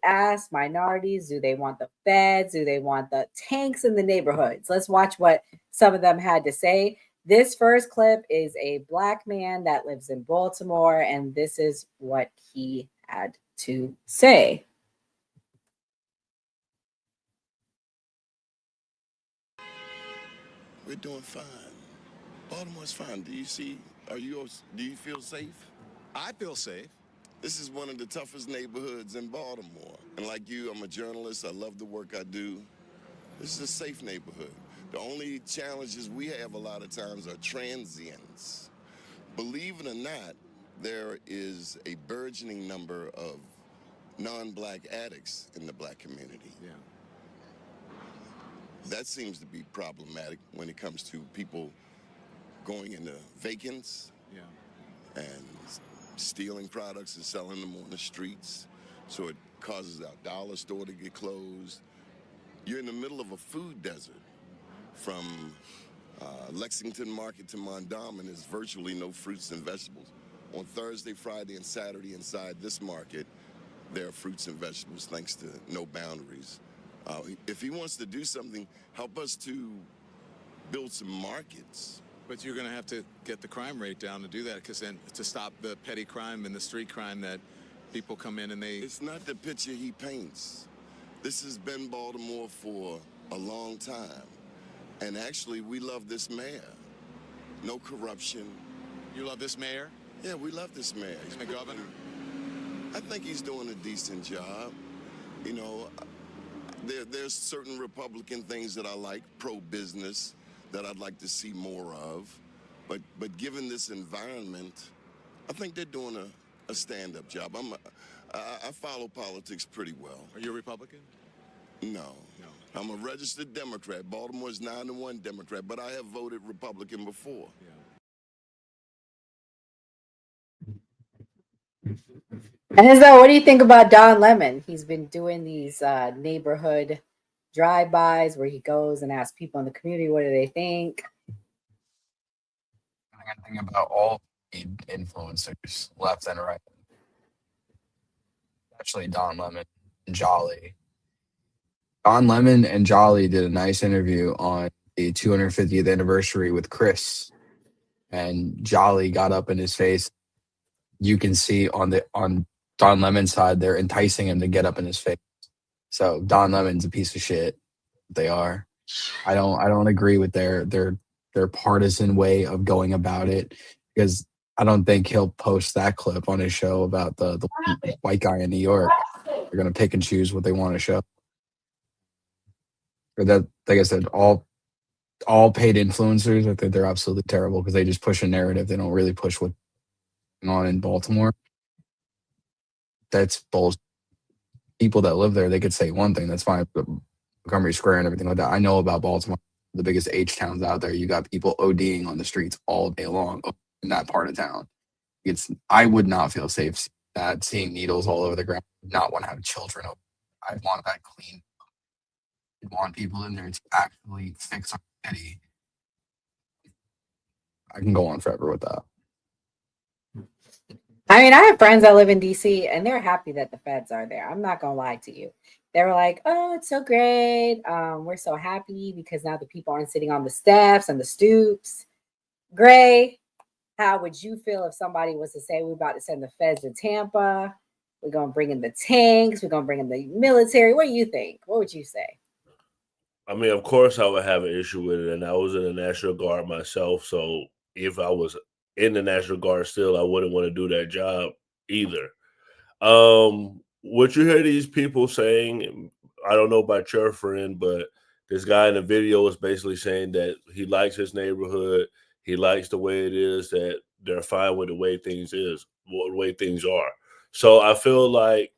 ask minorities? Do they want the feds? Do they want the tanks in the neighborhoods? Let's watch what some of them had to say. This first clip is a black man that lives in Baltimore, and this is what he had to say. We're doing fine. Baltimore's fine. Do you feel safe? I feel safe. This is one of the toughest neighborhoods in Baltimore. And like you, I'm a journalist. I love the work I do. This is a safe neighborhood. The only challenges we have a lot of times are transients. Believe it or not, there is a burgeoning number of non-black addicts in the black community. Yeah. That seems to be problematic when it comes to people going into vacants Yeah. and stealing products and selling them on the streets. So it causes our dollar store to get closed. You're in the middle of a food desert. From Lexington Market to Mondawmin, there's virtually no fruits and vegetables. On Thursday, Friday, and Saturday inside this market, there are fruits and vegetables thanks to no boundaries. If he wants to do something, help us to build some markets. But you're going to have to get the crime rate down to do that, because then to stop the petty crime and the street crime that people come in and they... It's not the picture he paints. This has been Baltimore for a long time. And actually, we love this mayor. No corruption. You love this mayor? Yeah, we love this mayor. He's the governor? I think he's doing a decent job. You know, there's certain Republican things that I like, pro-business, that I'd like to see more of. But given this environment, I think they're doing a stand-up job. I follow politics pretty well. Are you a Republican? No. I'm a registered Democrat. Baltimore's 9-1 Democrat, but I have voted Republican before. And so, what do you think about Don Lemon? He's been doing these neighborhood drive-bys where he goes and asks people in the community what do they think. I think about all the influencers, left and right. Actually, Don Lemon and Jolly. Don Lemon and Jolly did a nice interview on the 250th anniversary with Chris, and Jolly got up in his face. You can see on Don Lemon's side, they're enticing him to get up in his face. So Don Lemon's a piece of shit. They are. I don't agree with their partisan way of going about it, because I don't think he'll post that clip on his show about the white guy in New York. They're gonna pick and choose what they want to show. Or that, like I said, all paid influencers, I think they're absolutely terrible because they just push a narrative. They don't really push what's going on in Baltimore. That's bullshit. People that live there, they could say one thing, that's fine. But Montgomery Square and everything like that. I know about Baltimore, the biggest H towns out there. You got people ODing on the streets all day long in that part of town. I would not feel safe seeing needles all over the ground. Not want to have children over. I want that clean. I want people in there to actually fix our city. I can go on forever with that. I mean, I have friends that live in DC and they're happy that the feds are there. I'm not gonna lie to you. They were like, "Oh, it's so great. We're so happy because now the people aren't sitting on the steps and the stoops." Gray, how would you feel if somebody was to say, "We're about to send the feds to Tampa. We're gonna bring in the tanks. We're gonna bring in the military"? What do you think? What would you say? I mean, of course, I would have an issue with it, and I was in the National Guard myself. So if I was in the National Guard still, I wouldn't want to do that job either. What you hear these people saying, I don't know about your friend, but this guy in the video is basically saying that he likes his neighborhood, he likes the way it is, that they're fine with the way things is, the way things are. So I feel like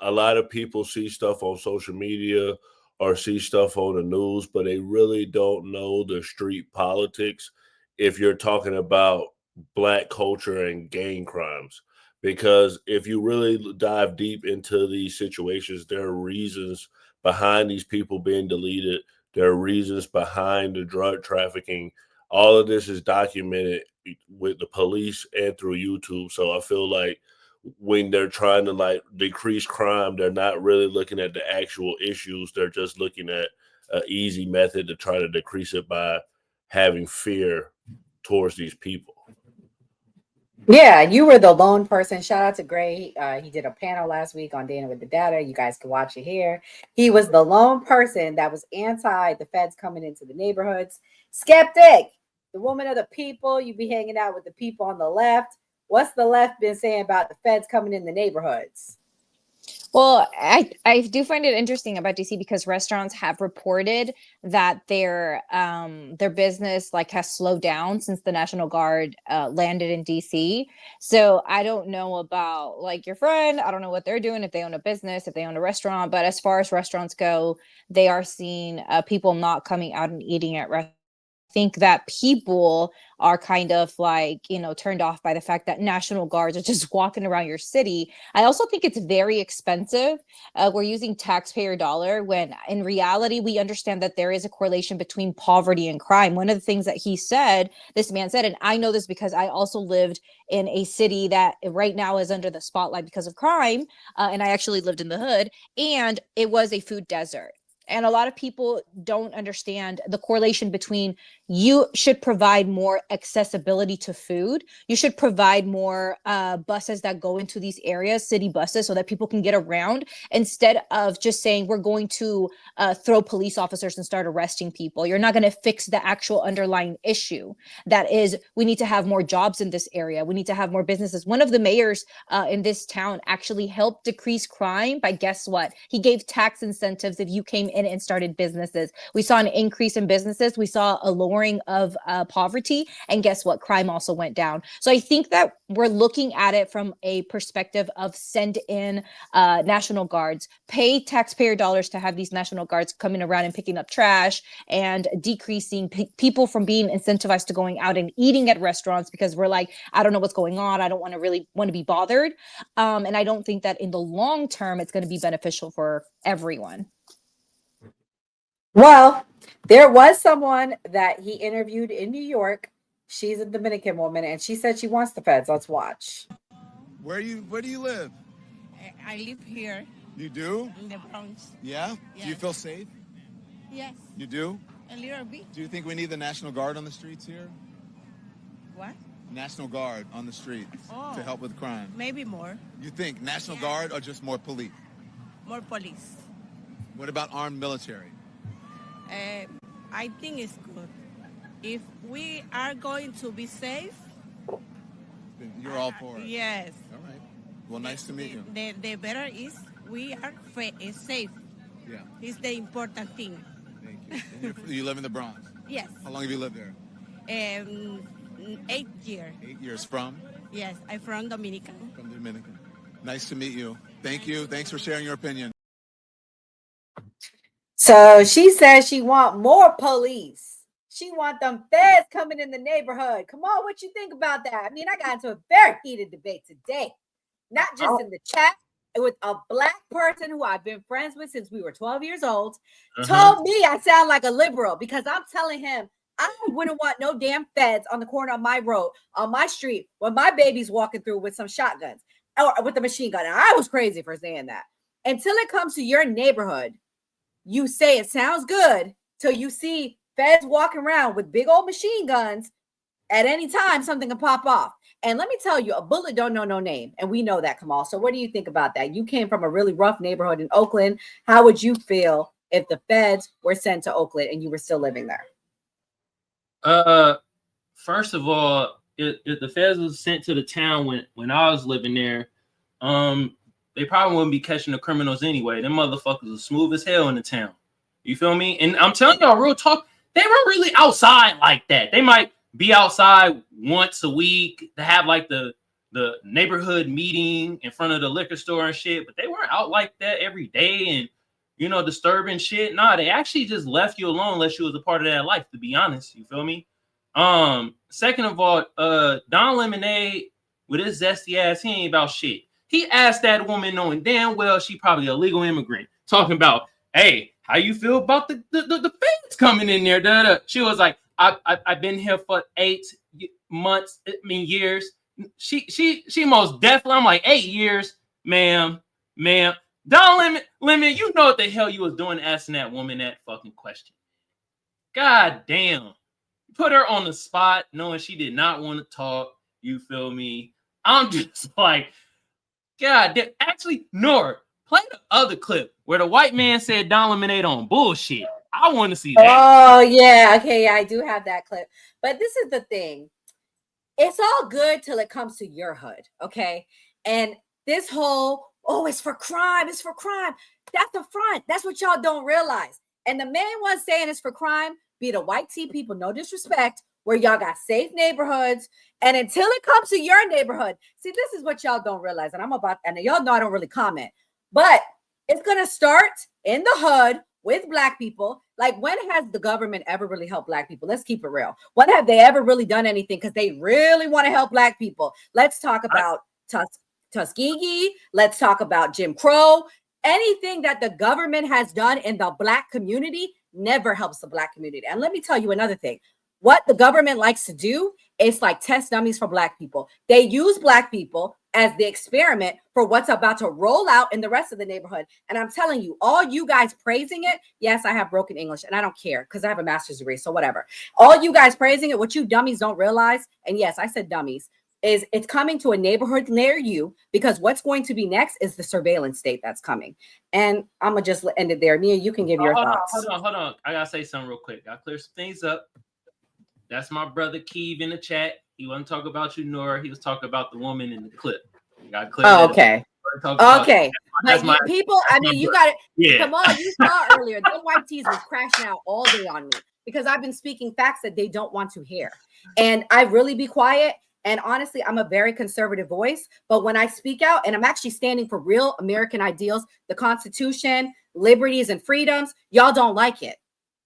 a lot of people see stuff on social media or see stuff on the news, but they really don't know the street politics if you're talking about black culture and gang crimes. Because if you really dive deep into these situations, there are reasons behind these people being deleted. There are reasons behind the drug trafficking. All of this is documented with the police and through YouTube. So I feel like when they're trying to like decrease crime, they're not really looking at the actual issues. They're just looking at an easy method to try to decrease it by having fear towards these people. Yeah, you were the lone person. Shout out to Gray. He did a panel last week on Dana with the Data. You guys can watch it here. He was the lone person that was anti the feds coming into the neighborhoods. Skeptic, the woman of the people. You be hanging out with the people on the left. What's the left been saying about the feds coming in the neighborhoods? Well, I do find it interesting about DC because restaurants have reported that their business like has slowed down since the National Guard landed in DC. So I don't know about like your friend. I don't know what they're doing, if they own a business, if they own a restaurant. But as far as restaurants go, they are seeing people not coming out and eating at restaurants. Think that people are kind of like, turned off by the fact that National Guards are just walking around your city. I also think it's very expensive. We're using taxpayer dollar when in reality, we understand that there is a correlation between poverty and crime. One of the things that this man said, and I know this because I also lived in a city that right now is under the spotlight because of crime. And I actually lived in the hood, and it was a food desert. And a lot of people don't understand the correlation between you should provide more accessibility to food. You should provide more buses that go into these areas, city buses, so that people can get around instead of just saying we're going to throw police officers and start arresting people. You're not going to fix the actual underlying issue. That is, we need to have more jobs in this area. We need to have more businesses. One of the mayors in this town actually helped decrease crime by, guess what? He gave tax incentives if you came in and started businesses. We saw an increase in businesses. We saw a lowering of poverty. And guess what? Crime also went down. So I think that we're looking at it from a perspective of send in National Guards, pay taxpayer dollars to have these National Guards coming around and picking up trash and decreasing people from being incentivized to going out and eating at restaurants because we're like, I don't know what's going on. I don't want to be bothered. And I don't think that in the long term, it's going to be beneficial for everyone. Well, there was someone that he interviewed in New York. She's a Dominican woman, and she said she wants the feds. Let's watch. Where do you live? I live here You do? in the Bronx. Yeah? Do you Yes. feel safe? Yes, You do? a little bit. Do you think we need the National Guard on the streets here? What? National Guard on the streets Oh. to help with crime. Maybe more. You think National Yeah. Guard or just more police? More police. What about armed military? I think it's good. If we are going to be safe, Then you're all for it. yes. All right. Well, nice to meet you. The better is we are safe. Yeah. It's the important thing. Thank you. And you live in the Bronx. Yes. How long have you lived there? 8 years. 8 years. From? Yes, I'm from Dominican. From Dominican. Nice to meet you. Thank you. Thanks for sharing your opinion. So she says she want more police. She want them feds coming in the neighborhood. Come on, what you think about that? I mean, I got into a very heated debate today, not just in the chat, with a black person who I've been friends with since we were 12 years old, told me I sound like a liberal because I'm telling him I wouldn't want no damn feds on the corner of my road, on my street, when my baby's walking through with some shotguns or with a machine gun. And I was crazy for saying that. Until it comes to your neighborhood, you say it sounds good till you see feds walking around with big old machine guns. At any time, something can pop off. And let me tell you, a bullet don't know no name. And we know that, Kamal. So what do you think about that? You came from a really rough neighborhood in Oakland. How would you feel if the feds were sent to Oakland and you were still living there? First of all, if the feds was sent to the town when I was living there, they probably wouldn't be catching the criminals anyway. Them motherfuckers are smooth as hell in the town. You feel me? And I'm telling y'all, real talk, they weren't really outside like that. They might be outside once a week to have like the neighborhood meeting in front of the liquor store and shit, but they weren't out like that every day and, you know, disturbing shit. Nah, they actually just left you alone unless you was a part of that life, to be honest. You feel me? Second of all, Don Lemonade with his zesty ass, he ain't about shit. He asked that woman knowing damn well she probably a legal immigrant, talking about, hey, how you feel about the feds coming in there? She was like, I've been here for 8 months, years. She most definitely. I'm like 8 years, ma'am. Don Lemon, you know what the hell you was doing asking that woman that fucking question. God damn. Put her on the spot knowing she did not want to talk. You feel me? I'm just like, God damn. Actually, Nora, play the other clip where the white man said Don Lemonade on bullshit. I want to see that. Oh, yeah. Okay, yeah, I do have that clip. But this is the thing. It's all good till it comes to your hood, okay? And this whole, oh, it's for crime, it's for crime. That's the front. That's what y'all don't realize. And the main one saying it's for crime be the white tea people, no disrespect, where y'all got safe neighborhoods. And until it comes to your neighborhood, see, this is what y'all don't realize. And y'all know I don't really comment, but it's going to start in the hood with Black people. Like, when has the government ever really helped Black people? Let's keep it real. When have they ever really done anything? Because they really want to help Black people. Let's talk about Tuskegee. Let's talk about Jim Crow. Anything that the government has done in the Black community never helps the Black community. And let me tell you another thing. What the government likes to do is like test dummies for Black people. They use Black people as the experiment for what's about to roll out in the rest of the neighborhood. And I'm telling you, all you guys praising it, yes, I have broken English and I don't care because I have a master's degree, so whatever. All you guys praising it, what you dummies don't realize, and yes, I said dummies, is it's coming to a neighborhood near you, because what's going to be next is the surveillance state that's coming. And I'm going to just end it there. Nia, you can give your thoughts. Hold on. I got to say something real quick. I'll clear some things up. That's my brother Keeve in the chat. He wasn't talking about you, Nora. He was talking about the woman in the clip. Oh, okay. Okay. But people, I mean, you got it. Yeah. Come on, you saw earlier. The white tees was crashing out all day on me because I've been speaking facts that they don't want to hear. And I really be quiet. And honestly, I'm a very conservative voice. But when I speak out, and I'm actually standing for real American ideals, the Constitution, liberties, and freedoms, y'all don't like it.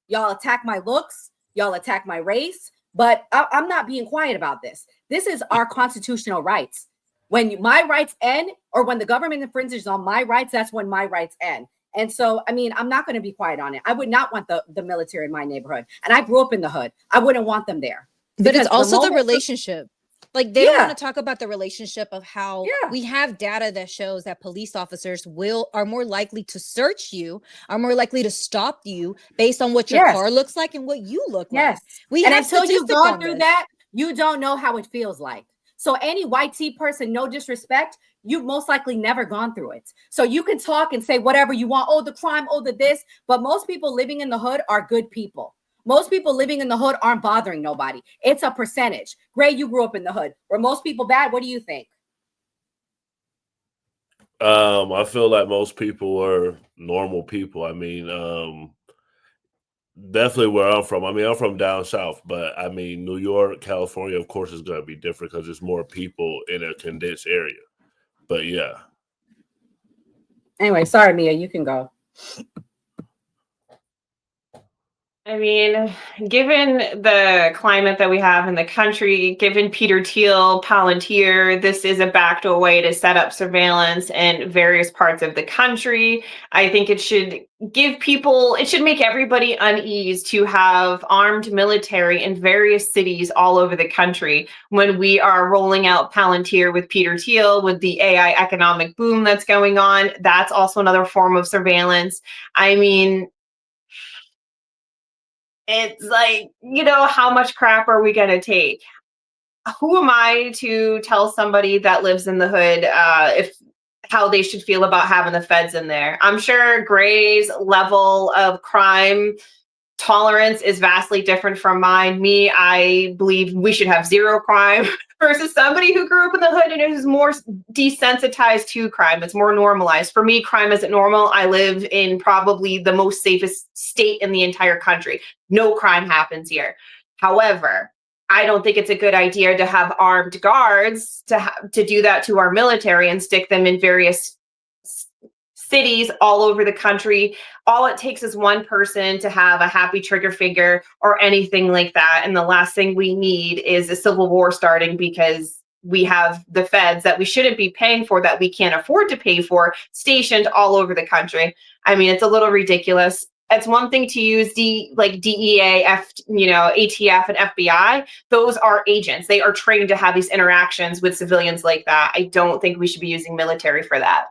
Y'all attack my looks. Y'all attack my race. But I'm not being quiet about this. This is our constitutional rights. When my rights end, or when the government infringes on my rights, that's when my rights end. And so, I mean, I'm not going to be quiet on it. I would not want the military in my neighborhood. And I grew up in the hood. I wouldn't want them there. But it's also the relationship. Like, they don't want to talk about the relationship of how we have data that shows that police officers are more likely to search you, are more likely to stop you based on what your car looks like and what you look like. And until you've gone through that, you don't know how it feels like. So any white tea person, no disrespect, you've most likely never gone through it. So you can talk and say whatever you want. Oh, the crime, oh, the this. But most people living in the hood are good people. Most people living in the hood aren't bothering nobody. It's a percentage. Gray, you grew up in the hood. Were most people bad? What do you think? I feel like most people were normal people. I mean, definitely where I'm from. I mean, I'm from down south, but I mean, New York, California, of course, is going to be different because there's more people in a condensed area. But yeah. Anyway, sorry, Mia, you can go. I mean, given the climate that we have in the country, given Peter Thiel, Palantir, this is a backdoor way to set up surveillance in various parts of the country. I think it should make everybody unease to have armed military in various cities all over the country when we are rolling out Palantir with Peter Thiel, with the AI economic boom that's going on. That's also another form of surveillance. I mean, it's like, how much crap are we going to take? Who am I to tell somebody that lives in the hood how they should feel about having the feds in there? I'm sure Gray's level of crime tolerance is vastly different from mine. I believe we should have zero crime versus somebody who grew up in the hood and is more desensitized to crime. It's more normalized. For me, crime isn't normal. I live in probably the most safest state in the entire country. No crime happens here. However, I don't think it's a good idea to have armed guards to do that to our military and stick them in various cities all over the country. All it takes is one person to have a happy trigger finger or anything like that. And the last thing we need is a civil war starting because we have the feds that we shouldn't be paying for, that we can't afford to pay for, stationed all over the country. I mean, it's a little ridiculous. It's one thing to use DEA, ATF and FBI. Those are agents. They are trained to have these interactions with civilians like that. I don't think we should be using military for that.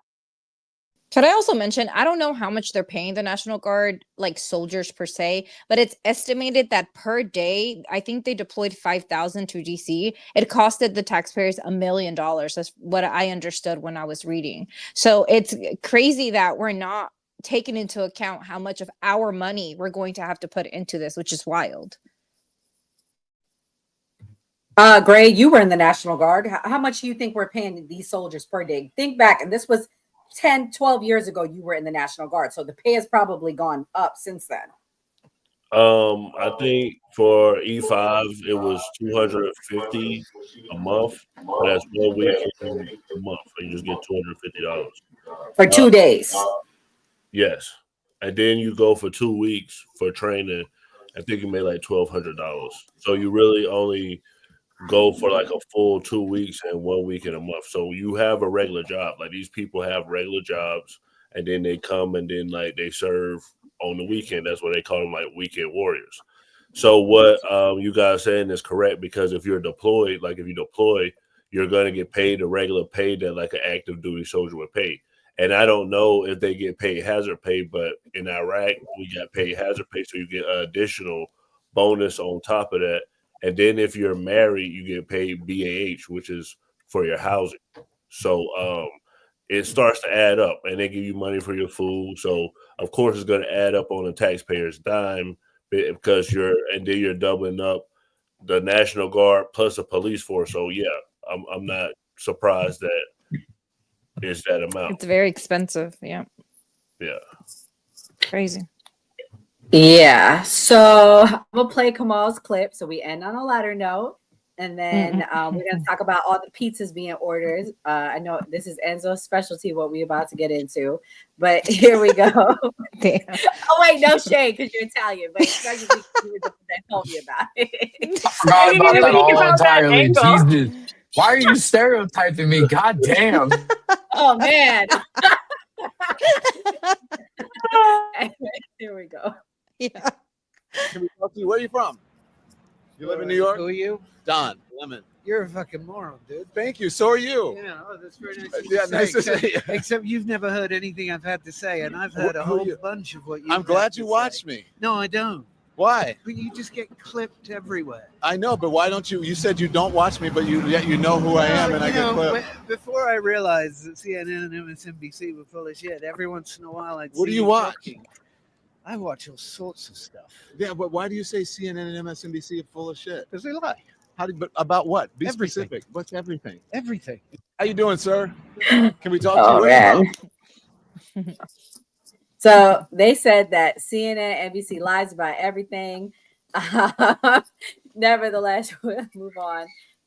Could I also mention, I don't know how much they're paying the National Guard, like soldiers per se, but it's estimated that per day, I think they deployed 5,000 to DC. It costed the taxpayers $1 million. That's what I understood when I was reading. So it's crazy that we're not taking into account how much of our money we're going to have to put into this, which is wild. Gray, you were in the National Guard. How much do you think we're paying these soldiers per day? Think back, and this was 10, 12 years ago. You were in the National Guard, so the pay has probably gone up since then. I think for E5 it was $250 a month, but that's 1 week a month, and you just get $250 for 2 days. Yes, and then you go for 2 weeks for training. I think you made like $1,200. So you really only go for like a full 2 weeks and 1 week in a month. So you have a regular job. Like these people have regular jobs, and then they come and then like they serve on the weekend. That's what they call them, like weekend warriors. So what you guys saying is correct, because if you're deployed, like if you deploy, you're going to get paid the regular pay that like an active duty soldier would pay. And I don't know if they get paid hazard pay, but in Iraq we got paid hazard pay, so you get an additional bonus on top of that. And then if you're married, you get paid BAH, which is for your housing. So it starts to add up, and they give you money for your food. So of course it's going to add up on the taxpayer's dime, because you're doubling up the National Guard plus a police force. So yeah, I'm not surprised that it's that amount. It's very expensive. Yeah. Yeah. Crazy. Yeah. So we'll play Kamal's clip. So we end on a lighter note. And then we're going to talk about all the pizzas being ordered. I know this is Enzo's specialty, what we're about to get into. But here we go. Damn. Oh, wait, no shade, because you're Italian. But especially you were the one that told me about it. I forgot about that all entirely. angle. Jesus. Why are you stereotyping me? God damn. Oh, man. Here we go. Yeah. Can we talk to you? Where are you from? You live in New York? Who are you? Don Lemon. You're a fucking moron, dude. Thank you. So are you. Yeah, that's very nice. Yeah, nice to see you. Except you've never heard anything I've had to say, and I've heard a Who whole you- bunch of what you. I'm glad you watched me. No, I don't. Why? But you just get clipped everywhere. I know, but why don't you? You said you don't watch me, but yet you know who I am, and I get clipped. Before I realized that CNN and MSNBC were full of shit, every once in a while I'd What see do you watch? talking. I watch all sorts of stuff. Yeah, but why do you say CNN and MSNBC are full of shit? Because they lie. But about what? Be Everything. specific. What's everything? Everything. How you doing, sir? Can we talk to Oh, you? Where you man. from? So they said that CNN, NBC lies about everything. Nevertheless, we'll move on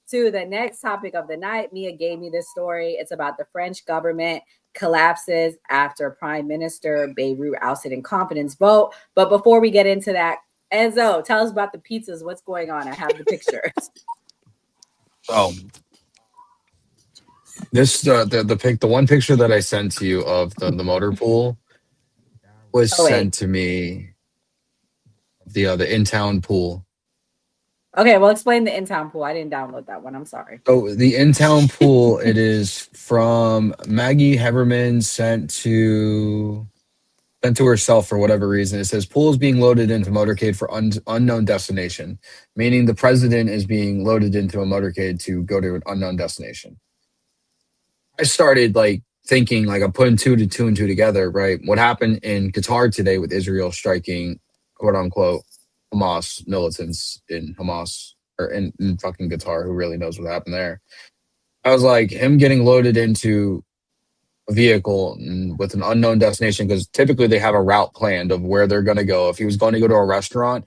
to the next topic of the night. Mia gave me this story. It's about the French government collapses after Prime Minister Bayrou ousted in confidence vote. But before we get into that, Enzo, tell us about the pizzas. What's going on? I have the pictures. So this the one picture that I sent to you of the motor pool was sent to me. The in-town pool. Okay, well, explain the in-town pool. I didn't download that one. I'm sorry. So the in-town pool, it is from Maggie Heberman, sent to herself for whatever reason. It says pool is being loaded into motorcade for unknown destination, meaning the president is being loaded into a motorcade to go to an unknown destination. I started thinking, I'm putting two and two together, right? What happened in Qatar today with Israel striking, quote unquote, Hamas militants in Hamas or in fucking Qatar, who really knows what happened there. I was like, him getting loaded into a vehicle with an unknown destination, because typically they have a route planned of where they're going to go. If he was going to go to a restaurant,